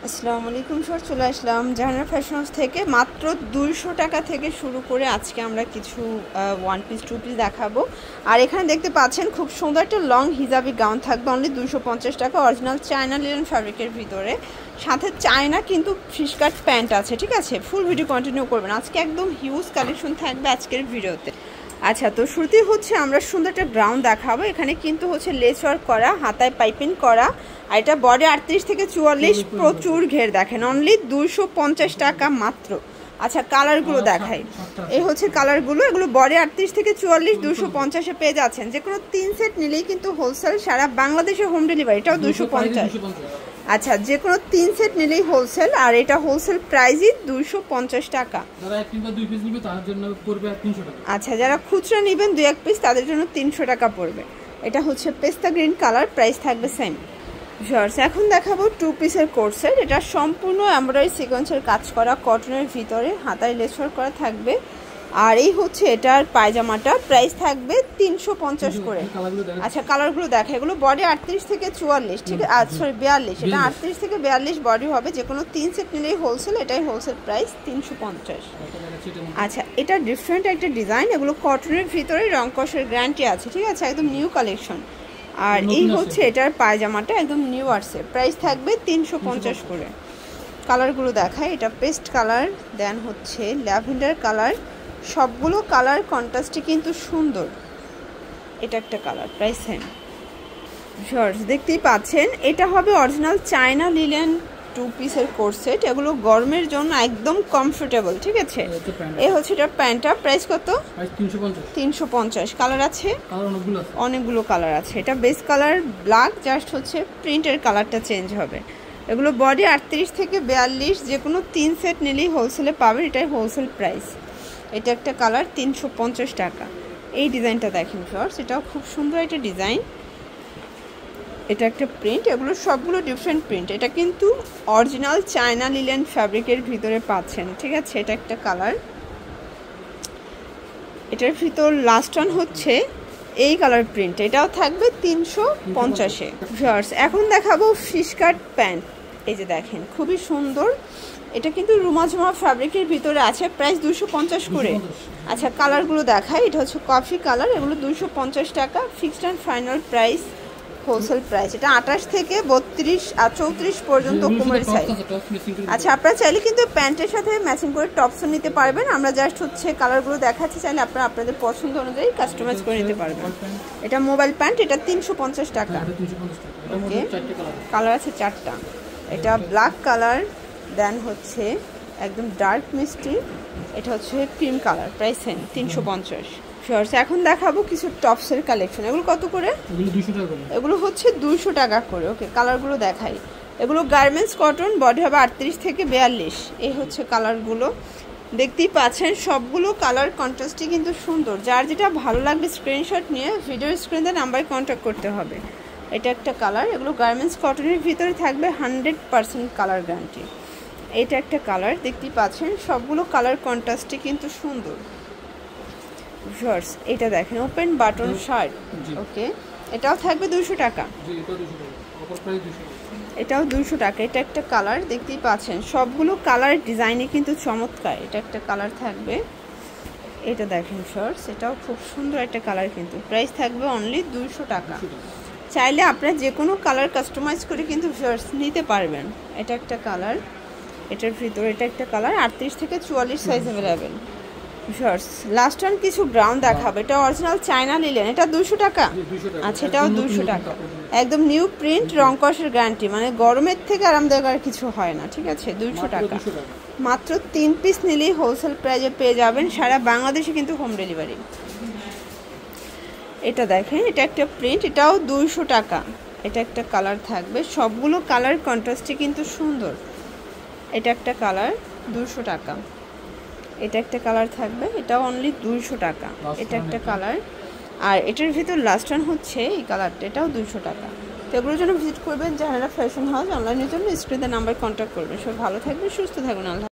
আসসালামু আলাইকুম স্যার, চলে আসলাম জাহানারা ফ্যাশন হাউস থেকে। মাত্র 200 টাকা থেকে শুরু করে আজকে আমরা কিছু ওয়ান পিস টু পিস দেখাবো। আর এখানে দেখতে পাচ্ছেন খুব সুন্দর একটা লং হিজাবি গাউন থাকবে অনলি 250 টাকা, অরিজিনাল চায়না লিনেন ফ্যাব্রিকের ভিতরে। সাথে চায়না কিন্তু ফিশকাট প্যান্ট আছে, ঠিক আছে। ফুল ভিডিও কন্টিনিউ করবেন, আজকে একদম হিউজ কালেকশন থাকবে আজকের ভিডিওতে। আচ্ছা, তো শুরুতেই হচ্ছে আমরা সুন্দর একটা গ্রাউন্ড দেখাবো। এখানে কিন্তু হচ্ছে লেস ওয়ার্ক করা, হাতায় পাইপিং করা, আর এটা বডি 38 থেকে 44, প্রচুর ঘের। দেখেন অনলি 250 টাকা মাত্র। আচ্ছা, কালারগুলো দেখাই। এই হচ্ছে কালারগুলো, এগুলো বডি 38 থেকে 44 250-এ পেয়ে যাচ্ছেন। যে কোনো 3 সেট নিলেই কিন্তু হোলসেল, সারা বাংলাদেশে হোম ডেলিভারি, এটাও 250। আচ্ছা, যে কোনো 3 সেট নিলেই হোলসেল, আর এটা হোলসেল প্রাইসই 250 টাকা। যারা এক কিংবা 2 পিস নিবে তাদের জন্য পড়বে 300 টাকা। আচ্ছা, যারা খুচরা নেবেন 2-1 পিস তাদের জন্য 300 টাকা পড়বে। এটা হচ্ছে পেস্তা গ্রিন কালার, প্রাইস থাকবে সেম। ভিউয়ার্স, এখন দেখাবো 2 পিসের কোর্সের। এটা সম্পূর্ণ এমব্রয়ডারি সিকোয়েন্সের কাজ করা, কটনের ভিতরে হাতায় লেস ওয়ার্ক করা থাকবে। আর এই হচ্ছে এটার পায়জামাটা, প্রাইস থাকবে 350 করে। আচ্ছা, কালারগুলো দেখা, এগুলো বডি 38 থেকে 44, ঠিক আছে, সরি 42, এটা 38 থেকে 42 বডি হবে। যে কোনো 3 সেট নিলেই হোলসেল, এটাই হোলসেল প্রাইস 350। আচ্ছা, এটা ডিফারেন্ট একটা ডিজাইন, এগুলো কটনের ভিতরে রং কষের গ্যারান্টি আছে, ঠিক আছে, একদম নিউ কালেকশন। আর এই হচ্ছে এটার পায়জামাটা, একদম নিউ আসছে, প্রাইস থাকবে 350 করে। কালারগুলো দেখায়, এটা পেস্ট কালার, দেন হচ্ছে ল্যাভেন্ডার কালার, সবগুলো কালার কন্ট্রাস্টে কিন্তু সুন্দর। এটা একটা কালার, প্রাইস সেম। শর্টস দেখতেই পাচ্ছেন, এটা হবে অরিজিনাল চায়না লিলেন 2 পিসের কোর্সেট। এগুলো গরমের জন্য একদম কমফোর্টেবল, ঠিক আছে। এই হচ্ছে এটা প্যান্টটা, প্রাইস কত? 350। কালার আছে অনেকগুলো কালার আছে। এটা বেস কালার ব্ল্যাক, জাস্ট হচ্ছে প্রিন্টের কালারটা চেঞ্জ হবে। এগুলো বডি 38 থেকে 42, যে কোনো 3 সেট নিলেই হোলসেলে পাবেন, এটাই হোলসেল প্রাইস। এটা একটা কালার, 350 টাকা। এই ডিজাইনটা দেখেন ফ্রেন্ডস, এটাও খুব সুন্দর একটা ডিজাইন। এটা একটা প্রিন্ট, এগুলো সবগুলো ডিফারেন্ট প্রিন্ট। এটা কিন্তু অরিজিনাল চায়না লিলেন ফ্যাব্রিকের ভিতরে পাচ্ছেন, ঠিক আছে। এটা একটা কালার, এটার ভিতর লাস্ট ওয়ান হচ্ছে এই কালার প্রিন্ট, এটাও থাকবে 350-এ। ভিউয়ার্স, এখন দেখাবো ফিশ কাট প্যান্ট। এই যে দেখেন, খুবই সুন্দর। এটা কিন্তু রুমাঝুমা ফ্যাব্রিকের ভিতরে আছে, প্রাইস 250 করে। আচ্ছা, কালারগুলো দেখাই। এটা হচ্ছে কফি কালার, এগুলো 250 টাকা, fixed and final price, wholesale price. এটা 28 থেকে 32 আর 34 পর্যন্ত কোমরের সাইজ। আচ্ছা, আপনারা চাইলে কিন্তু প্যান্টের সাথে ম্যাচিং করে টপসও নিতে পারবেন। আমরা জাস্ট হচ্ছে কালারগুলো দেখাচ্ছি, চাইলে আপনারা আপনাদের পছন্দ অনুযায়ী কাস্টমাইজ করে নিতে পারবেন। এটা মোবাইল প্যান্ট, এটা 350 টাকা। ওকে, কালার আছে 4টা। এটা ব্ল্যাক কালার, দেন হচ্ছে একদম ডার্ক মিষ্টি, এটা হচ্ছে cream colour, price same 350। Shorts, এখন দেখাবো কিছু টপসের কালেকশন। এগুলো কত করে? এগুলো হচ্ছে 200 টাকা করে। ওকে, কালারগুলো দেখাই। এগুলো গার্মেন্টস কটন, বডি হবে 38 থেকে 42। এই হচ্ছে কালারগুলো, দেখতেই পাচ্ছেন সবগুলো কালার কন্ট্রাস্টই কিন্তু সুন্দর। যার যেটা ভালো লাগবে স্ক্রিনশট নিয়ে ভিডিওর স্ক্রিনে নাম্বারে কন্ট্যাক্ট করতে হবে। এটা একটা কালার, এগুলো গার্মেন্টস কটনের ভিতরে থাকবে 100% কালার গ্যারান্টি। এটা একটা কালার, দেখতেই পাচ্ছেন সবগুলো কালার কন্ট্রাস্টই কিন্তু সুন্দর। শর্টস, এটা দেখেন ওপেন বাটন শার্ট। ওকে, এটাও থাকবে 200 টাকা। এটাও 200 টাকা। এটা একটা কালার, দেখতেই পাচ্ছেন সবগুলো কালার ডিজাইনে কিন্তু চমৎকার। এটা একটা কালার থাকবে, এটা দেখেন শর্টস, এটাও খুব সুন্দর একটা কালার, কিন্তু প্রাইস থাকবে অনলি 200 টাকা। চাইলে আপনারা যে কোনো কালার কাস্টমাইজ করে কিন্তু শর্টস নিতে পারবেন। এটা একটা কালার, এটার ভিতরে এটা একটা কালার, 38 থেকে 44 size available. Shorts, last one কিছু গ্রাউন্ড দেখাবে। এটা অরিজিনাল চায়না লিলেন, এটা 200 টাকা। আচ্ছা, এটাও 200 টাকা, একদম নিউ প্রিন্ট, রং কষের গ্যারান্টি, মানে গরমের থেকে আরামদায়ক আর কিছু হয় না, ঠিক আছে। 200 টাকা মাত্র। 3 পিস নিলেই হোলসেল প্রাইজে পেয়ে যাবেন, সারা বাংলাদেশে কিন্তু হোম ডেলিভারি। এটা দেখেন, এটা একটা প্রিন্ট, এটাও 200 টাকা। এটা একটা কালার থাকবে, সবগুলো কালার কন্ট্রাস্টে কিন্তু সুন্দর। এটা একটা কালার, 200 টাকা। এটা একটা কালার থাকবে, এটাও অনলি 200 টাকা। এটা একটা কালার, আর এটার ভিতর লাস্ট ওয়ান হচ্ছে এই কালারটা, এটাও 200 টাকা। তো এগুলোর জন্য ভিজিট করবেন জাহানারা ফ্যাশন হাউস। অনলাইনের জন্য স্ক্রিনে নাম্বার কন্ট্যাক্ট করবেন। সব ভালো থাকবেন, সুস্থ থাকবেন, আল্লাহ।